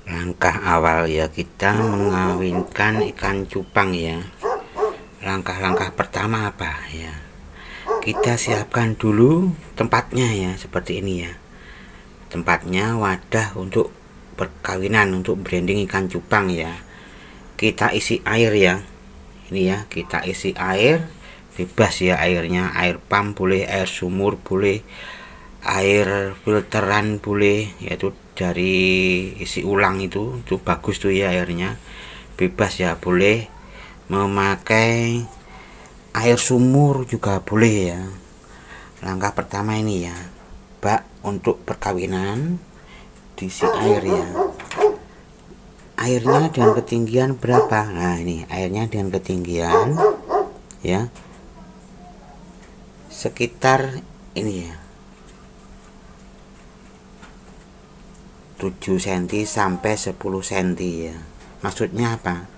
Langkah awal ya kita mengawinkan ikan cupang ya. Langkah-langkah pertama apa ya, kita siapkan dulu tempatnya ya, seperti ini ya. Tempatnya wadah untuk perkawinan, untuk branding ikan cupang ya. Kita isi air ya. Ini ya, kita isi air bebas ya, airnya air pump boleh, air sumur boleh, air filteran boleh, yaitu dari isi ulang itu bagus tuh ya, airnya bebas ya, boleh memakai air sumur juga boleh ya. Langkah pertama ini ya, bak untuk perkawinan diisi air ya. Airnya dengan ketinggian berapa? Nah ini airnya dengan ketinggian ya sekitar ini ya, 7 cm sampai 10 cm ya. Maksudnya apa?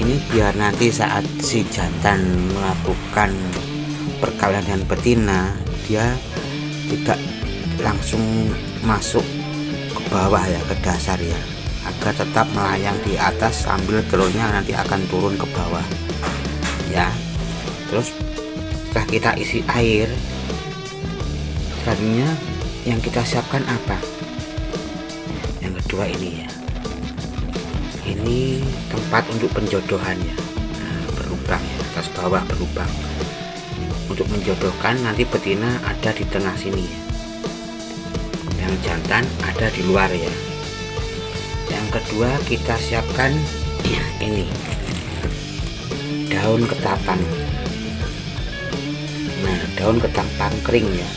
Ini biar nanti saat si jantan melakukan perkawinan dengan betina, dia tidak langsung masuk ke bawah ya, ke dasar ya, agar tetap melayang di atas sambil telurnya nanti akan turun ke bawah ya. Terus setelah kita isi air, selanjutnya yang kita siapkan apa? Yang kedua ini ya, ini tempat untuk penjodohan ya. Nah, berlubang ya, atas bawah berlubang untuk menjodohkan. Nanti betina ada di tengah sini ya, yang jantan ada di luar ya. Yang kedua kita siapkan ya, ini daun ketapang. Nah, daun ketapang kering ya.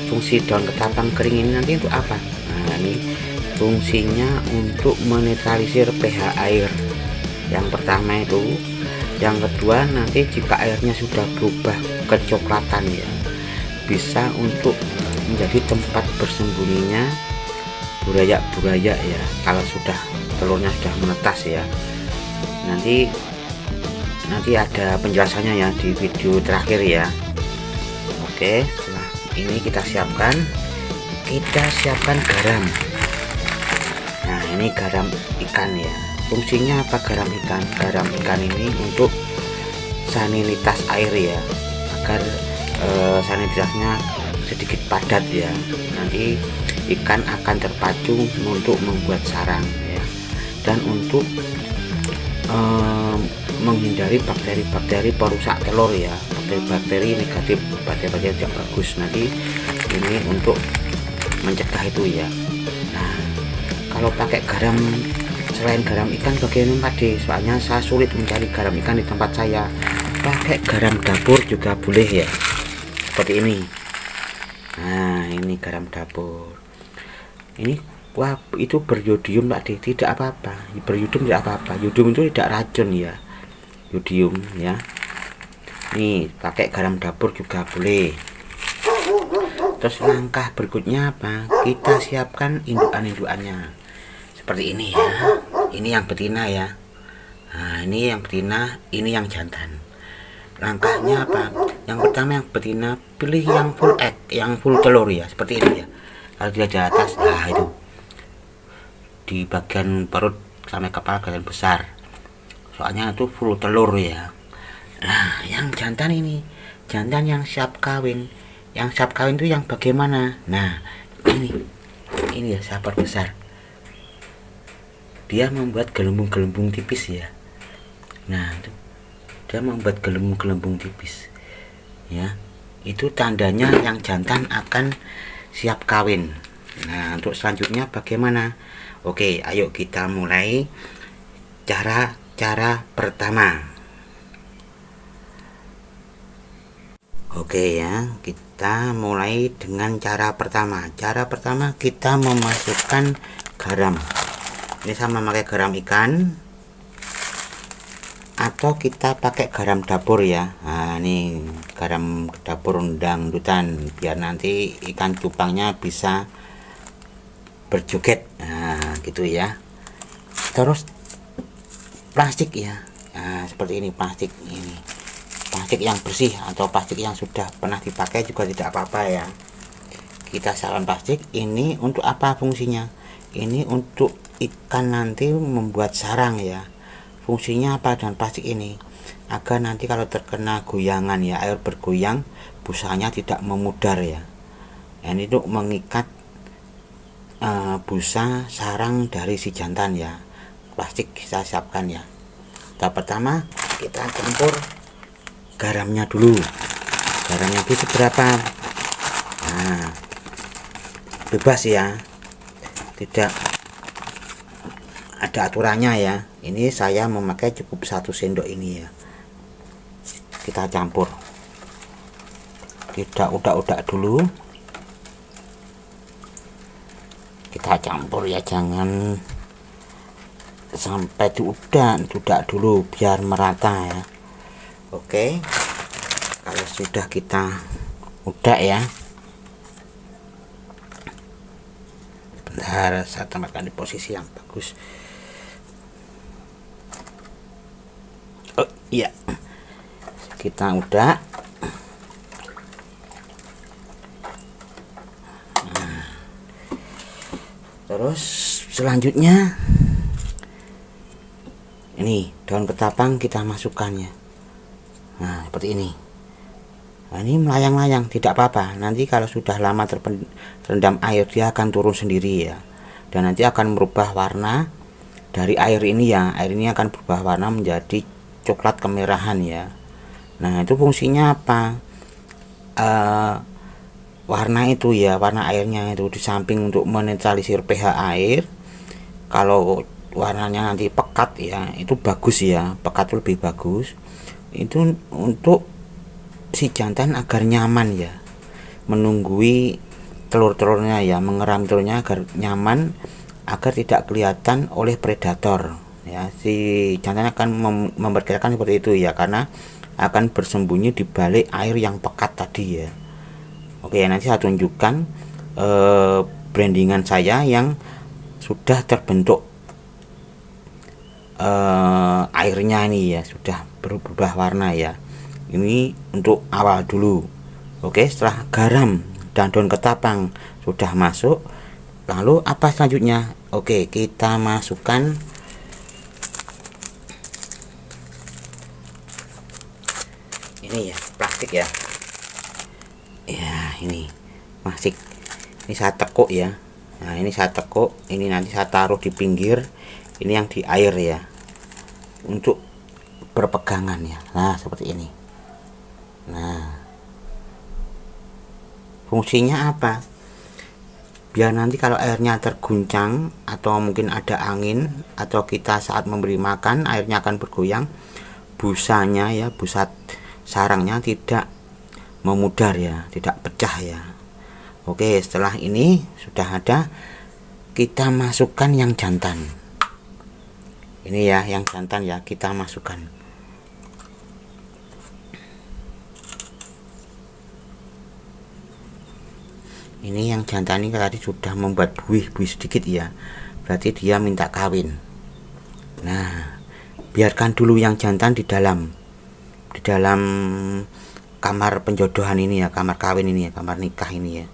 Fungsi daun ketapang kering ini nanti untuk apa? Nah, ini fungsinya untuk menetralisir pH air. Yang pertama itu, yang kedua nanti jika airnya sudah berubah kecoklatan ya, bisa untuk menjadi tempat bersembunyinya burayak-burayak ya, kalau sudah telurnya sudah menetas ya. Nanti ada penjelasannya ya di video terakhir ya. Oke, setelah ini kita siapkan garam. Nah, ini garam ikan ya. Fungsinya apa garam ikan? Garam ikan ini untuk salinitas air ya, agar salinitasnya sedikit padat ya. Nanti ikan akan terpacu untuk membuat sarang ya, dan untuk menghindari bakteri-bakteri perusak telur ya, bakteri-bakteri negatif, bakteri-bakteri tidak bagus. Nanti ini untuk mencegah itu ya. Nah, kalau pakai garam selain garam ikan bagaimana Pak D? Soalnya saya sulit mencari garam ikan di tempat saya. Pakai garam dapur juga boleh ya, seperti ini. Nah, ini garam dapur. Ini wah, itu beryodium Pak D, tidak apa-apa. Beryodium tidak apa-apa. Yodium itu tidak racun ya. Yodium ya. Nih, pakai garam dapur juga boleh. Terus langkah berikutnya apa? Kita siapkan indukan-indukannya. Seperti ini ya. Ini yang betina ya. Nah, ini yang betina, ini yang jantan. Langkahnya apa? Yang pertama yang betina pilih yang full egg, yang full telur ya, seperti ini ya. Kalau dia di atas, nah itu di bagian perut sampai kepala bagian besar, soalnya itu full telur ya. Nah, yang jantan ini, jantan yang siap kawin. Yang siap kawin itu yang bagaimana? Nah, ini ya, sahabat besar. Dia membuat gelembung-gelembung tipis ya. Nah, itu dia membuat gelembung-gelembung tipis ya. Itu tandanya yang jantan akan siap kawin. Nah, untuk selanjutnya bagaimana? Oke, ayo kita mulai cara pertama. Oke ya, kita mulai dengan cara pertama. Cara pertama kita memasukkan garam. Ini sama memakai garam ikan atau kita pakai garam dapur ya. Nah ini garam dapur dangdutan biar nanti ikan cupangnya bisa berjoget. Nah gitu ya. Terus plastik ya. Nah seperti ini, plastik ini, plastik yang bersih atau plastik yang sudah pernah dipakai juga tidak apa-apa ya. Kita siapkan plastik ini untuk apa fungsinya? Ini untuk ikan nanti membuat sarang ya. Fungsinya apa dengan plastik ini? Agar nanti kalau terkena goyangan ya, air bergoyang, busanya tidak memudar ya. Ini untuk mengikat busa sarang dari si jantan ya. Plastik kita siapkan ya. Tahap pertama kita campur garamnya dulu. Garamnya itu seberapa? Nah, bebas ya, tidak ada aturannya ya. Ini saya memakai cukup 1 sendok ini ya. Kita campur, kita udak-udak dulu, kita campur ya, jangan sampai diudak dulu biar merata ya. Oke, kalau sudah kita udak ya, bentar saya tempatkan di posisi yang bagus. Oh iya, kita udah. Nah, terus selanjutnya ini daun ketapang kita masukkan ya. Nah seperti ini. Nah, ini melayang-layang tidak apa-apa. Nanti kalau sudah lama terendam air dia akan turun sendiri ya. Dan nanti akan merubah warna dari air ini ya. Air ini akan berubah warna menjadi coklat kemerahan ya. Nah itu fungsinya apa? Warna itu ya, warna airnya itu di samping untuk menetralisir pH air. Kalau warnanya nanti pekat ya, itu bagus ya, pekat lebih bagus. Itu untuk si jantan agar nyaman ya, menunggui telur-telurnya ya, mengeram telurnya agar nyaman, agar tidak kelihatan oleh predator ya. Si jantan akan memperkirakan seperti itu ya, karena akan bersembunyi di balik air yang pekat tadi ya. Oke, nanti saya tunjukkan brandingan saya yang sudah terbentuk airnya ini ya, sudah berubah warna ya. Ini untuk awal dulu. Oke, setelah garam dan daun ketapang sudah masuk, lalu apa selanjutnya? Oke, kita masukkan ini ya, plastik ya. Ya, ini plastik. Ini saya tekuk ya. Nah, ini saya tekuk, ini nanti saya taruh di pinggir. Ini yang di air ya, untuk berpegangan ya. Nah seperti ini. Nah fungsinya apa? Biar nanti kalau airnya terguncang atau mungkin ada angin, atau kita saat memberi makan airnya akan bergoyang, busanya ya, busa sarangnya tidak memudar ya, tidak pecah ya. Oke, setelah ini sudah ada, kita masukkan yang jantan. Ini ya, yang jantan ya, kita masukkan. Ini yang jantan ini tadi sudah membuat buih-buih sedikit ya, berarti dia minta kawin. Nah, biarkan dulu yang jantan di dalam kamar penjodohan ini ya, kamar kawin ini ya, kamar nikah ini ya.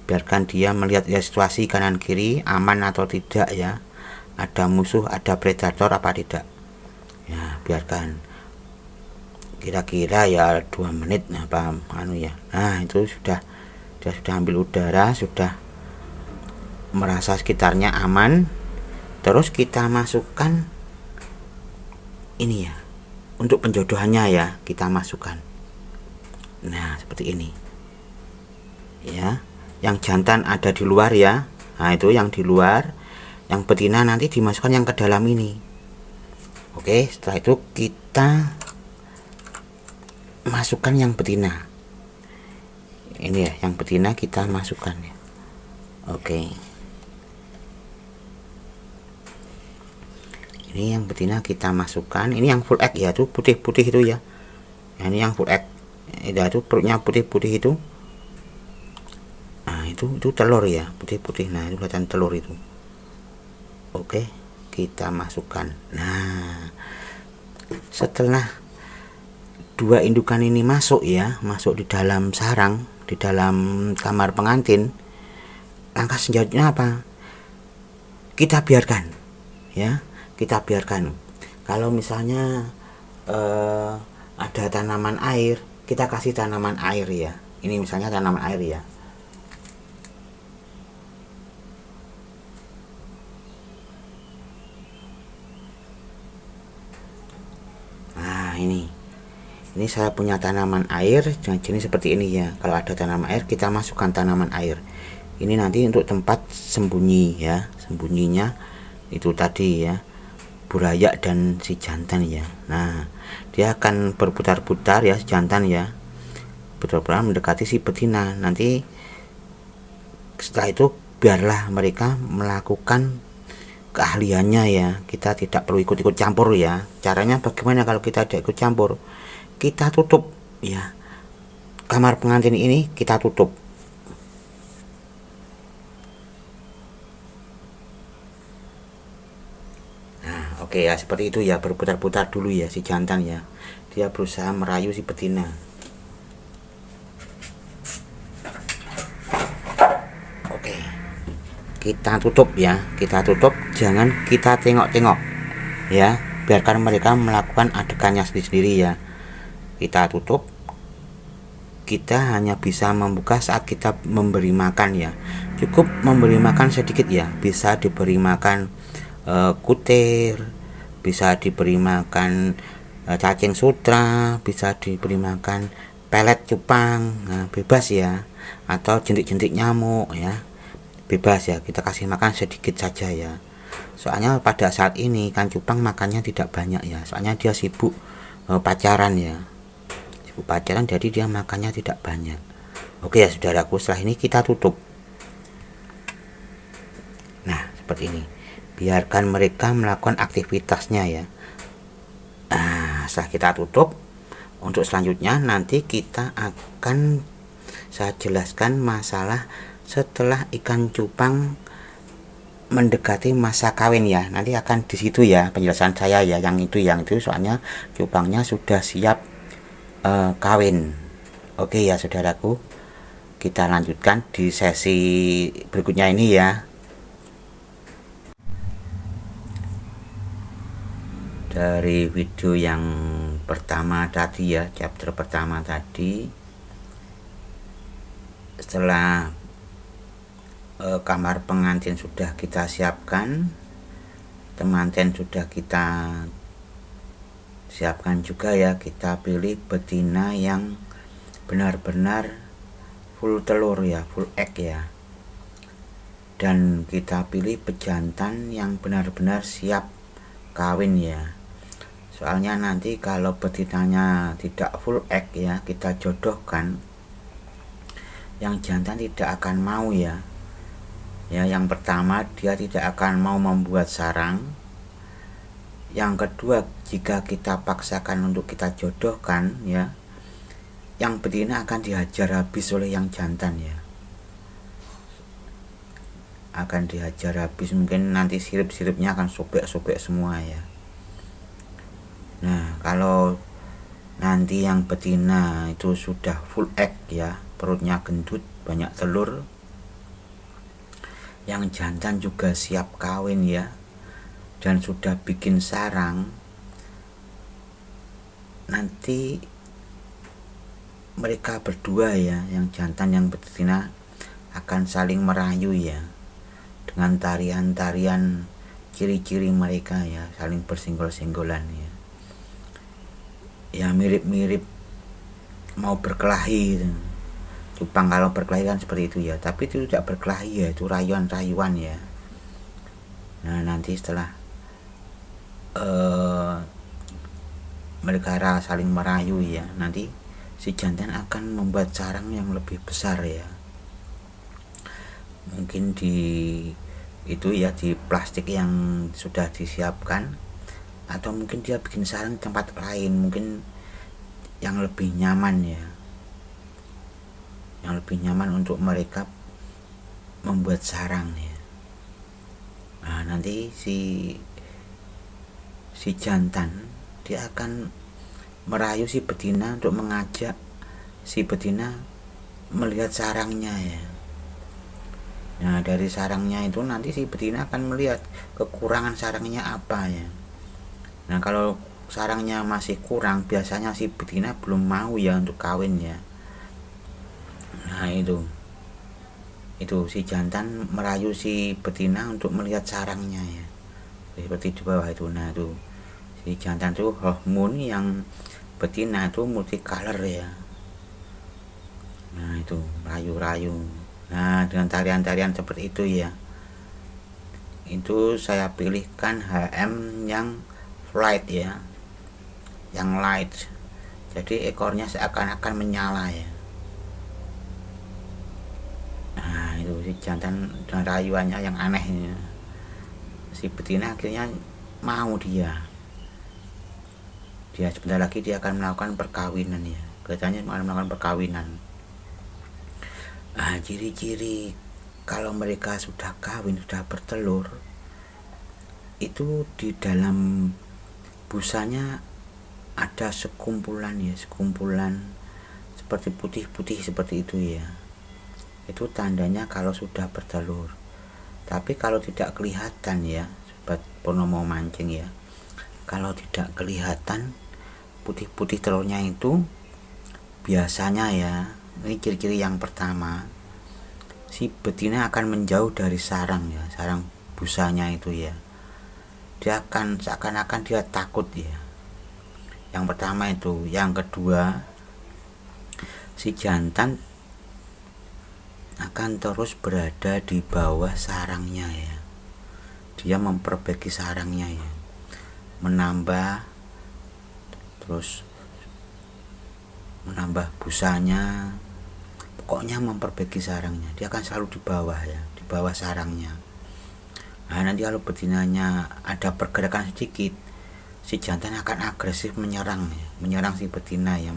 Biarkan dia melihat ya situasi kanan kiri aman atau tidak ya, ada musuh, ada predator apa tidak ya. Biarkan kira-kira ya 2 menit apa ya. Nah itu sudah ambil udara, sudah merasa sekitarnya aman. Terus kita masukkan ini ya, untuk penjodohannya ya, kita masukkan. Nah seperti ini ya. Yang jantan ada di luar ya. Nah itu yang di luar, yang betina nanti dimasukkan yang ke dalam ini. Oke, setelah itu kita masukkan yang betina. Ini ya, yang betina kita masukkan ya. Oke. ini yang betina kita masukkan. Ini yang full egg ya, tuh putih-putih itu ya. Nah, ini yang full egg. Itu perutnya putih-putih itu. Nah, itu telur ya, putih-putih. Nah, itu kelihatan telur itu. Oke, kita masukkan. Nah, setelah 2 indukan ini masuk ya, masuk di dalam sarang, di dalam kamar pengantin, langkah selanjutnya apa? Kita biarkan ya, kita biarkan. Kalau misalnya ada tanaman air, kita kasih tanaman air ya. Ini misalnya tanaman air ya. Nah, ini saya punya tanaman air jenis seperti ini ya. Kalau ada tanaman air, kita masukkan tanaman air. Ini nanti untuk tempat sembunyi ya, sembunyinya itu tadi ya, burayak dan si jantan ya. Nah, dia akan berputar-putar ya, si jantan ya, putar-putar mendekati si betina. Nanti setelah itu biarlah mereka melakukan keahliannya ya. Kita tidak perlu ikut-ikut campur ya. Caranya bagaimana kalau kita tidak ikut campur? Kita tutup ya, kamar pengantin ini kita tutup. Nah, oke ya, seperti itu ya, berputar-putar dulu ya si jantan ya. Dia berusaha merayu si betina. Oke, kita tutup ya, kita tutup, jangan kita tengok-tengok ya, biarkan mereka melakukan adegannya sendiri-sendiri ya. Kita tutup, kita hanya bisa membuka saat kita memberi makan ya. Cukup memberi makan sedikit ya, bisa diberi makan kutir, bisa diberi makan cacing sutra, bisa diberi makan pelet cupang. Nah, bebas ya, atau jentik-jentik nyamuk ya, bebas ya, kita kasih makan sedikit saja ya. Soalnya pada saat ini ikan cupang makannya tidak banyak ya, soalnya dia sibuk pacaran ya, pacaran, jadi dia makannya tidak banyak. Oke ya saudaraku, setelah ini kita tutup. Nah, seperti ini, biarkan mereka melakukan aktivitasnya ya. Nah, setelah kita tutup, untuk selanjutnya nanti kita akan saya jelaskan masalah setelah ikan cupang mendekati masa kawin ya. Nanti akan di situ ya penjelasan saya ya, yang itu soalnya cupangnya sudah siap kawin. Oke ya saudaraku, kita lanjutkan di sesi berikutnya ini ya. Dari video yang pertama tadi ya, chapter pertama tadi, setelah kamar pengantin sudah kita siapkan, temanten sudah kita siapkan juga ya, kita pilih betina yang benar-benar full telur ya, full egg ya, dan kita pilih pejantan yang benar-benar siap kawin ya. Soalnya nanti kalau betinanya tidak full egg ya, kita jodohkan, yang jantan tidak akan mau ya. Ya, yang pertama dia tidak akan mau membuat sarang. Yang kedua, jika kita paksakan untuk kita jodohkan ya, yang betina akan dihajar habis oleh yang jantan ya, akan dihajar habis, mungkin nanti sirip-siripnya akan sobek-sobek semua ya. Nah, kalau nanti yang betina itu sudah full egg ya, perutnya gendut, banyak telur, yang jantan juga siap kawin ya, dan sudah bikin sarang, nanti mereka berdua ya, yang jantan yang betina, akan saling merayu ya, dengan tarian-tarian ciri-ciri mereka ya, saling bersenggol-senggolan ya. Ya mirip-mirip mau berkelahi gitu. Cupang kalau berkelahi kan seperti itu ya, tapi itu tidak berkelahi ya, itu rayuan-rayuan ya. Nah, nanti setelah mereka saling merayu ya, nanti si jantan akan membuat sarang yang lebih besar ya, mungkin di itu ya, di plastik yang sudah disiapkan, atau mungkin dia bikin sarang di tempat lain, mungkin yang lebih nyaman ya, yang lebih nyaman untuk mereka membuat sarang ya. Nah, nanti si jantan dia akan merayu si betina untuk mengajak si betina melihat sarangnya ya. Nah, dari sarangnya itu nanti si betina akan melihat kekurangan sarangnya apa ya. Nah, kalau sarangnya masih kurang, biasanya si betina belum mau ya untuk kawin ya. Nah, itu si jantan merayu si betina untuk melihat sarangnya ya, seperti di bawah itu. Nah, itu si jantan itu hormon, yang betina itu multicolor ya. Nah, itu rayu-rayu. Nah, dengan tarian-tarian seperti itu ya, itu saya pilihkan HM yang flight ya, yang light, jadi ekornya seakan-akan menyala ya. Nah, itu si jantan dengan rayuannya yang aneh ya. Si betina akhirnya mau, dia sebentar lagi dia akan melakukan perkawinan ya, kelihatannya akan melakukan perkawinan. Nah, ciri-ciri kalau mereka sudah kawin, sudah bertelur, itu di dalam busanya ada sekumpulan ya, sekumpulan seperti putih-putih seperti itu ya. Itu tandanya kalau sudah bertelur. Tapi kalau tidak kelihatan ya, sobat Purnomo mancing ya, kalau tidak kelihatan putih-putih telurnya itu, biasanya ya, ini ciri-ciri yang pertama, si betina akan menjauh dari sarang ya, sarang busanya itu ya. Dia akan seakan-akan dia takut ya. Yang pertama itu. Yang kedua, si jantan akan terus berada di bawah sarangnya ya. Dia memperbaiki sarangnya ya, menambah, terus menambah busanya, pokoknya memperbaiki sarangnya. Dia akan selalu di bawah ya, di bawah sarangnya. Nah, nanti kalau betinanya ada pergerakan sedikit, si jantan akan agresif menyerang ya, menyerang si betina ya.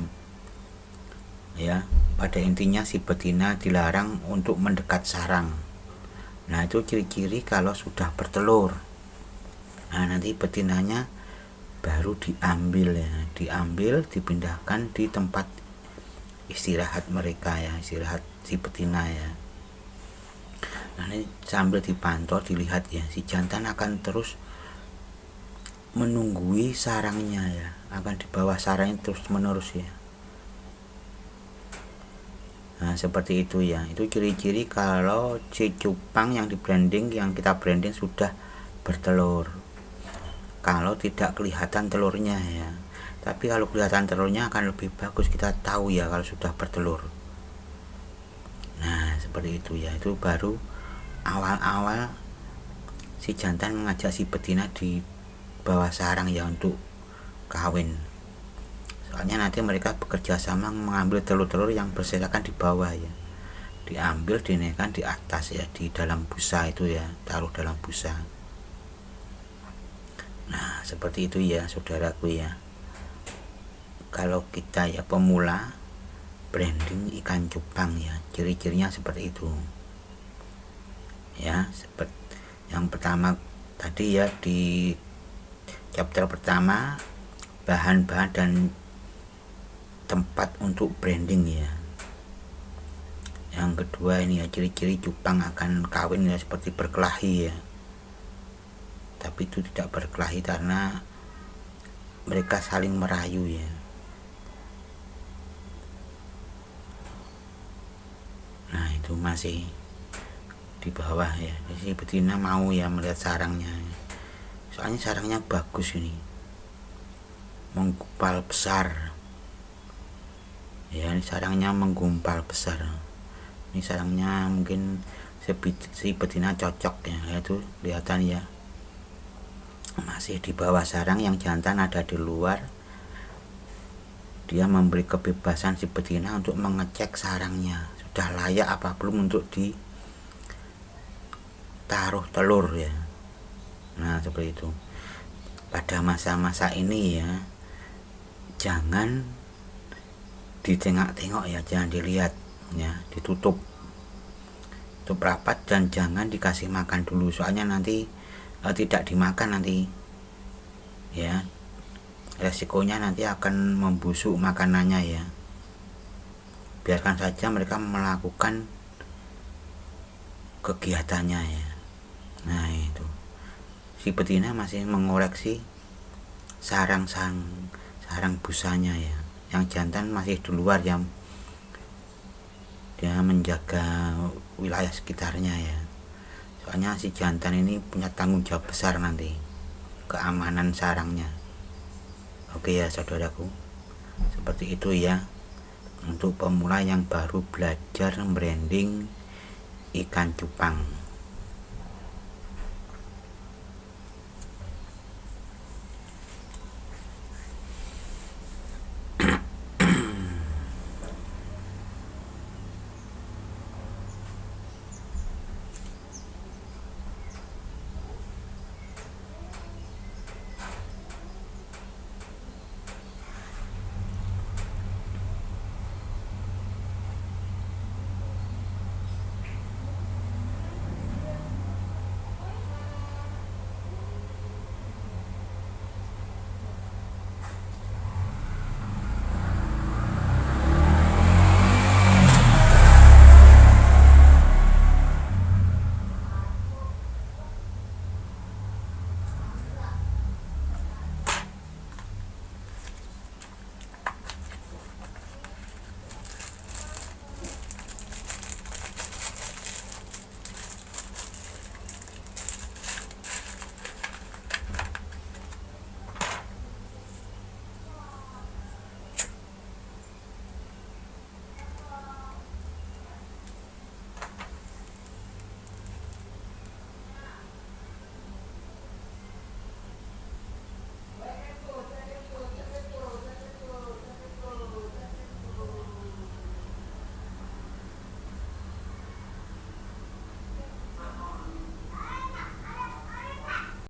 Pada intinya si betina dilarang untuk mendekat sarang. Nah, itu ciri-ciri kalau sudah bertelur. Nah, nanti betinanya baru diambil ya, dipindahkan di tempat istirahat mereka ya, istirahat si betina ya. Nah, ini sambil dipantau, dilihat ya, si jantan akan terus menunggui sarangnya ya, akan di bawah sarangnya terus menerus ya. Nah, seperti itu ya. Itu ciri-ciri kalau si cupang yang di branding, yang kita branding sudah bertelur. Kalau tidak kelihatan telurnya ya, tapi kalau kelihatan telurnya akan lebih bagus, kita tahu ya kalau sudah bertelur. Nah, seperti itu ya. Itu baru awal-awal si jantan mengajak si betina di bawah sarang ya untuk kawin. Soalnya nanti mereka bekerja sama mengambil telur-telur yang berserakan di bawah ya, diambil, dinaikkan di atas ya, di dalam busa itu ya, taruh dalam busa. Nah, seperti itu ya saudaraku ya. Kalau kita ya pemula branding ikan cupang ya, ciri-cirinya seperti itu ya. Seperti yang pertama tadi ya, di chapter pertama, bahan-bahan dan tempat untuk branding ya. Yang kedua ini ya, ciri-ciri cupang akan kawin ya, seperti berkelahi ya, tapi itu tidak berkelahi karena mereka saling merayu ya. Nah, itu masih di bawah ya, si betina mau ya melihat sarangnya, soalnya sarangnya bagus ini, menggumpal besar ya. Ini sarangnya menggumpal besar, ini sarangnya mungkin si betina cocok ya, itu kelihatan ya, masih di bawah sarang. Yang jantan ada di luar. Dia memberi kebebasan si betina untuk mengecek sarangnya sudah layak apa belum untuk ditaruh telur ya. Nah, seperti itu. pada masa-masa ini ya, jangan ditengok-tengok ya, jangan dilihat ya, ditutup rapat dan jangan dikasih makan dulu, soalnya nanti tidak dimakan nanti ya, resikonya nanti akan membusuk makanannya ya. Biarkan saja mereka melakukan kegiatannya ya. Nah itu, si betina masih mengoreksi sarang busanya ya, yang jantan masih di luar ya, dia menjaga wilayah sekitarnya ya, soalnya si jantan ini punya tanggung jawab besar nanti keamanan sarangnya. Oke ya saudaraku, seperti itu ya untuk pemula yang baru belajar branding ikan cupang.